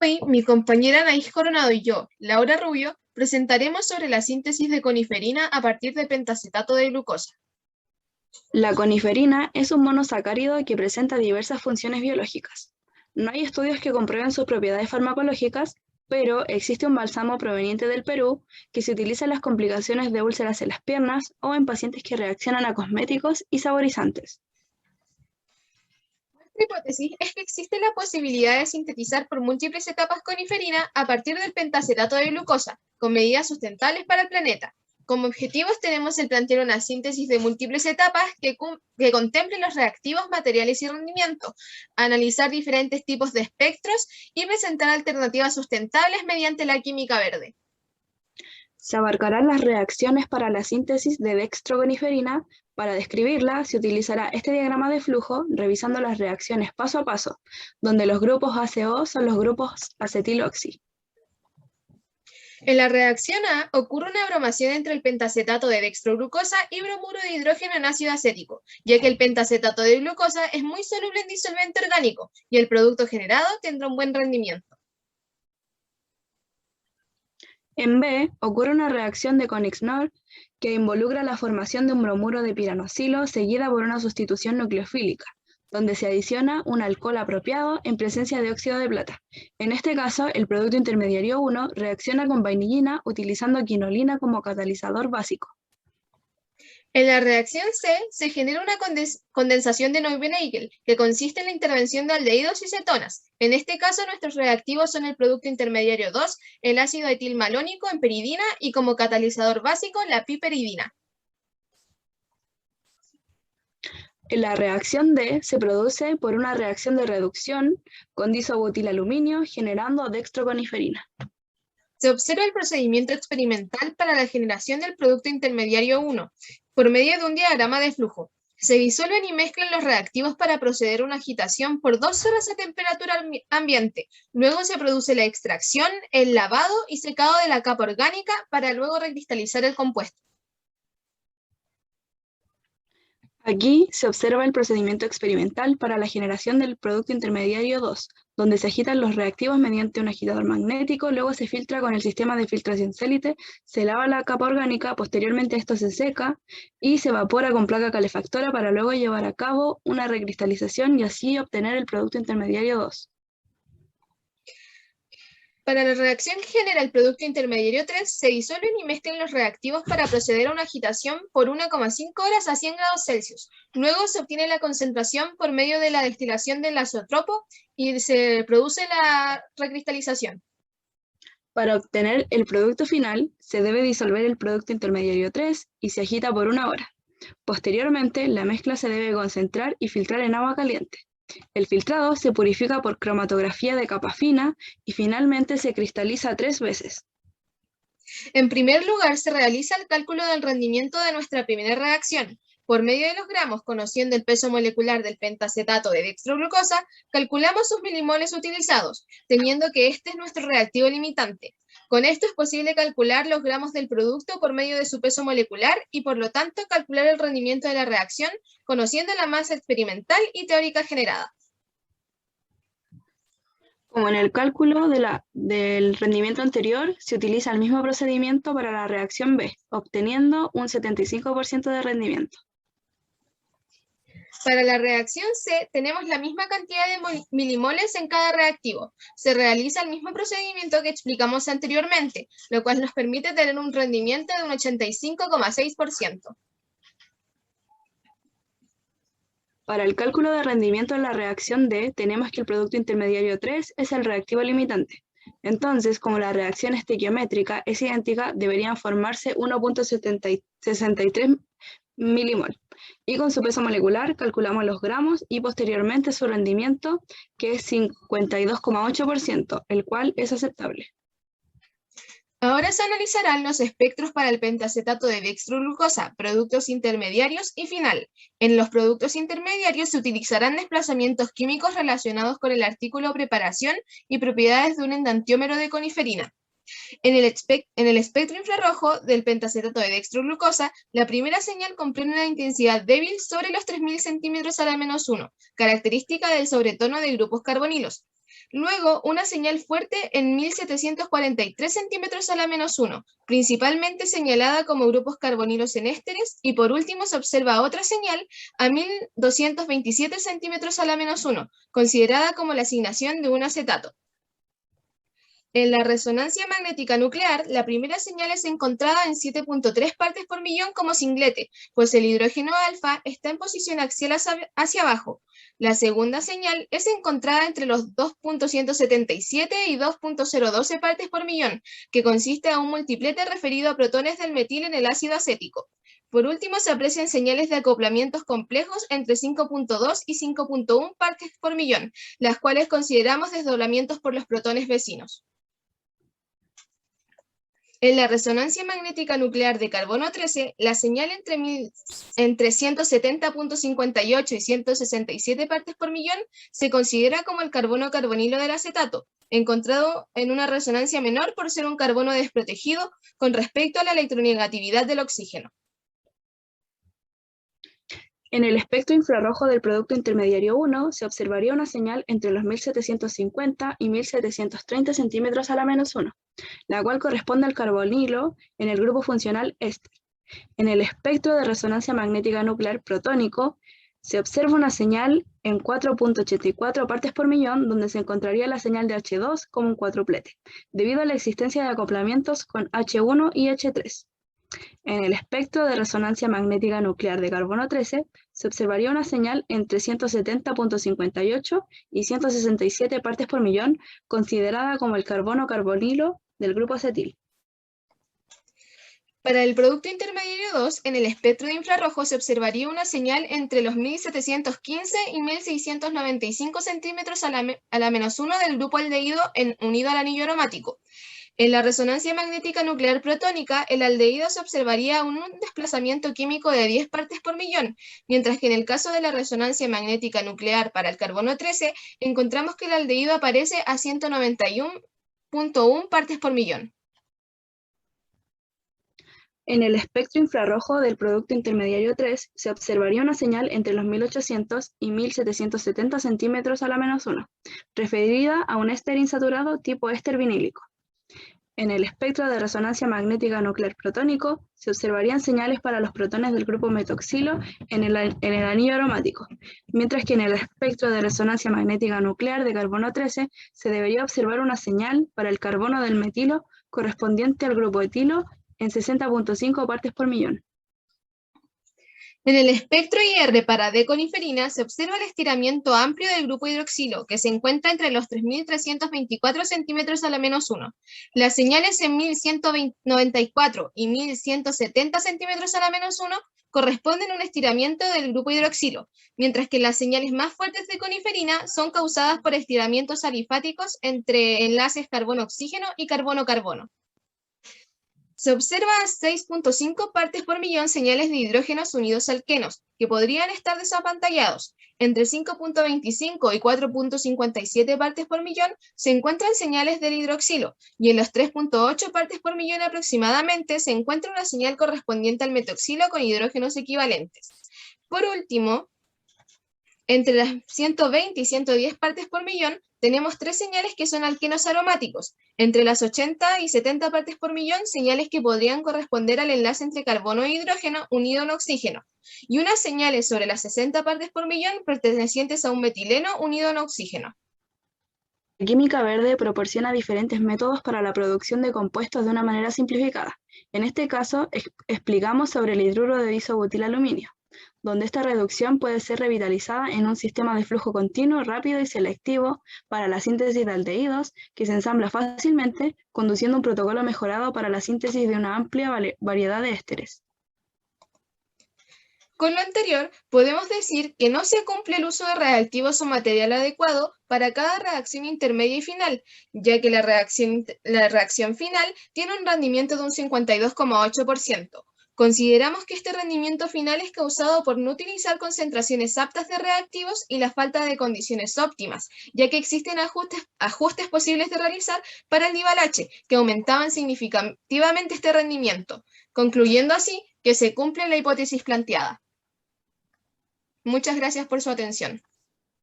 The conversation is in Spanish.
Hoy, mi compañera Anaís Coronado y yo, Laura Rubio, presentaremos sobre la síntesis de coniferina a partir de pentacetato de glucosa. La coniferina es un monosacárido que presenta diversas funciones biológicas. No hay estudios que comprueben sus propiedades farmacológicas, pero existe un bálsamo proveniente del Perú que se utiliza en las complicaciones de úlceras en las piernas o en pacientes que reaccionan a cosméticos y saborizantes. Nuestra hipótesis es que existe la posibilidad de sintetizar por múltiples etapas coniferina a partir del pentacetato de glucosa, con medidas sustentables para el planeta. Como objetivos tenemos el plantear una síntesis de múltiples etapas que contemple los reactivos, materiales y rendimiento, analizar diferentes tipos de espectros y presentar alternativas sustentables mediante la química verde. Se abarcarán las reacciones para la síntesis de dextroconiferina. Para describirla, se utilizará este diagrama de flujo, revisando las reacciones paso a paso, donde los grupos ACO son los grupos acetiloxi. En la reacción A ocurre una bromación entre el pentacetato de dextroglucosa y bromuro de hidrógeno en ácido acético, ya que el pentacetato de glucosa es muy soluble en disolvente orgánico y el producto generado tendrá un buen rendimiento. En B, ocurre una reacción de Konigsmark que involucra la formación de un bromuro de piranosilo seguida por una sustitución nucleofílica, donde se adiciona un alcohol apropiado en presencia de óxido de plata. En este caso, el producto intermediario 1 reacciona con vainillina utilizando quinolina como catalizador básico. En la reacción C se genera una condensación de Neubel-Nagel, que consiste en la intervención de aldehídos y cetonas. En este caso, nuestros reactivos son el producto intermediario 2, el ácido etilmalónico en peridina y como catalizador básico la piperidina. En la reacción D se produce por una reacción de reducción con disobutilaluminio generando dextroconiferina. Se observa el procedimiento experimental para la generación del producto intermediario 1 por medio de un diagrama de flujo. Se disuelven y mezclan los reactivos para proceder a una agitación por 2 horas a temperatura ambiente. Luego se produce la extracción, el lavado y secado de la capa orgánica para luego recristalizar el compuesto. Aquí se observa el procedimiento experimental para la generación del producto intermediario 2, donde se agitan los reactivos mediante un agitador magnético, luego se filtra con el sistema de filtración Célite, se lava la capa orgánica, posteriormente esto se seca y se evapora con placa calefactora para luego llevar a cabo una recristalización y así obtener el producto intermediario 2. Para la reacción que genera el producto intermediario 3, se disuelven y mezclan los reactivos para proceder a una agitación por 1,5 horas a 100 grados Celsius. Luego se obtiene la concentración por medio de la destilación del azotropo y se produce la recristalización. Para obtener el producto final, se debe disolver el producto intermediario 3 y se agita por 1 hora. Posteriormente, la mezcla se debe concentrar y filtrar en agua caliente. El filtrado se purifica por cromatografía de capa fina y finalmente se cristaliza 3 veces. En primer lugar, se realiza el cálculo del rendimiento de nuestra primera reacción. Por medio de los gramos, conociendo el peso molecular del pentacetato de dextroglucosa, calculamos sus milimoles utilizados, teniendo que este es nuestro reactivo limitante. Con esto es posible calcular los gramos del producto por medio de su peso molecular y por lo tanto calcular el rendimiento de la reacción, conociendo la masa experimental y teórica generada. Como en el cálculo del rendimiento anterior, se utiliza el mismo procedimiento para la reacción B, obteniendo un 75% de rendimiento. Para la reacción C tenemos la misma cantidad de milimoles en cada reactivo. Se realiza el mismo procedimiento que explicamos anteriormente, lo cual nos permite tener un rendimiento de un 85,6%. Para el cálculo de rendimiento en la reacción D, tenemos que el producto intermediario 3 es el reactivo limitante. Entonces, como la reacción estequiométrica es idéntica, deberían formarse 1,63 milimol. Y con su peso molecular calculamos los gramos y posteriormente su rendimiento, que es 52,8%, el cual es aceptable. Ahora se analizarán los espectros para el pentacetato de dextroglucosa, productos intermediarios y final. En los productos intermediarios se utilizarán desplazamientos químicos relacionados con el artículo preparación y propiedades de un enantiómero de coniferina. En el espectro infrarrojo del pentacetato de dextroglucosa, la primera señal comprende una intensidad débil sobre los 3000 centímetros a la -1, característica del sobretono de grupos carbonilos. Luego, una señal fuerte en 1743 centímetros a la -1, principalmente señalada como grupos carbonilos en ésteres, y por último se observa otra señal a 1227 centímetros a la -1, considerada como la asignación de un acetato. En la resonancia magnética nuclear, la primera señal es encontrada en 7.3 partes por millón como singlete, pues el hidrógeno alfa está en posición axial hacia abajo. La segunda señal es encontrada entre los 2.177 y 2.012 partes por millón, que consiste a un multiplete referido a protones del metil en el ácido acético. Por último, se aprecian señales de acoplamientos complejos entre 5.2 y 5.1 partes por millón, las cuales consideramos desdoblamientos por los protones vecinos. En la resonancia magnética nuclear de carbono 13, la señal entre 170.58 y 167 partes por millón se considera como el carbono carbonilo del acetato, encontrado en una resonancia menor por ser un carbono desprotegido con respecto a la electronegatividad del oxígeno. En el espectro infrarrojo del producto intermediario 1 se observaría una señal entre los 1750 y 1730 centímetros a la -1, la cual corresponde al carbonilo en el grupo funcional éster. En el espectro de resonancia magnética nuclear protónico se observa una señal en 4.84 partes por millón, donde se encontraría la señal de H2 como un cuádruplete, debido a la existencia de acoplamientos con H1 y H3. En el espectro de resonancia magnética nuclear de carbono 13 se observaría una señal entre 170.58 y 167 partes por millón, considerada como el carbono carbonilo del grupo acetil. Para el producto intermediario 2, en el espectro de infrarrojo se observaría una señal entre los 1715 y 1695 centímetros a la -1 del grupo aldehído unido al anillo aromático. En la resonancia magnética nuclear protónica, el aldehído se observaría un desplazamiento químico de 10 partes por millón, mientras que en el caso de la resonancia magnética nuclear para el carbono 13, encontramos que el aldehído aparece a 191.1 partes por millón. En el espectro infrarrojo del producto intermediario 3 se observaría una señal entre los 1800 y 1770 centímetros a la -1, referida a un éster insaturado tipo éster vinílico. En el espectro de resonancia magnética nuclear protónico se observarían señales para los protones del grupo metoxilo en el anillo aromático, mientras que en el espectro de resonancia magnética nuclear de carbono 13 se debería observar una señal para el carbono del metilo correspondiente al grupo etilo en 60.5 partes por millón. En el espectro IR para D-coniferina se observa el estiramiento amplio del grupo hidroxilo, que se encuentra entre los 3.324 centímetros a la -1. Las señales en 1.194 y 1.170 centímetros a la -1 corresponden a un estiramiento del grupo hidroxilo, mientras que las señales más fuertes de coniferina son causadas por estiramientos alifáticos entre enlaces carbono-oxígeno y carbono-carbono. Se observa a 6.5 partes por millón señales de hidrógenos unidos alquenos, que podrían estar desapantallados. Entre 5.25 y 4.57 partes por millón se encuentran señales del hidroxilo, y en los 3.8 partes por millón aproximadamente se encuentra una señal correspondiente al metoxilo con hidrógenos equivalentes. Por último, entre las 120 y 110 partes por millón, tenemos tres señales que son alquenos aromáticos. Entre las 80 y 70 partes por millón, señales que podrían corresponder al enlace entre carbono e hidrógeno unido a un oxígeno. Y unas señales sobre las 60 partes por millón pertenecientes a un metileno unido a un oxígeno. La química verde proporciona diferentes métodos para la producción de compuestos de una manera simplificada. En este caso, explicamos sobre el hidruro de diisobutilaluminio, donde esta reducción puede ser revitalizada en un sistema de flujo continuo, rápido y selectivo para la síntesis de aldehídos, que se ensambla fácilmente, conduciendo un protocolo mejorado para la síntesis de una amplia variedad de ésteres. Con lo anterior, podemos decir que no se cumple el uso de reactivos o material adecuado para cada reacción intermedia y final, ya que la reacción final tiene un rendimiento de un 52,8%. Consideramos que este rendimiento final es causado por no utilizar concentraciones aptas de reactivos y la falta de condiciones óptimas, ya que existen ajustes posibles de realizar para el Dibal-H, que aumentaban significativamente este rendimiento, concluyendo así que se cumple la hipótesis planteada. Muchas gracias por su atención.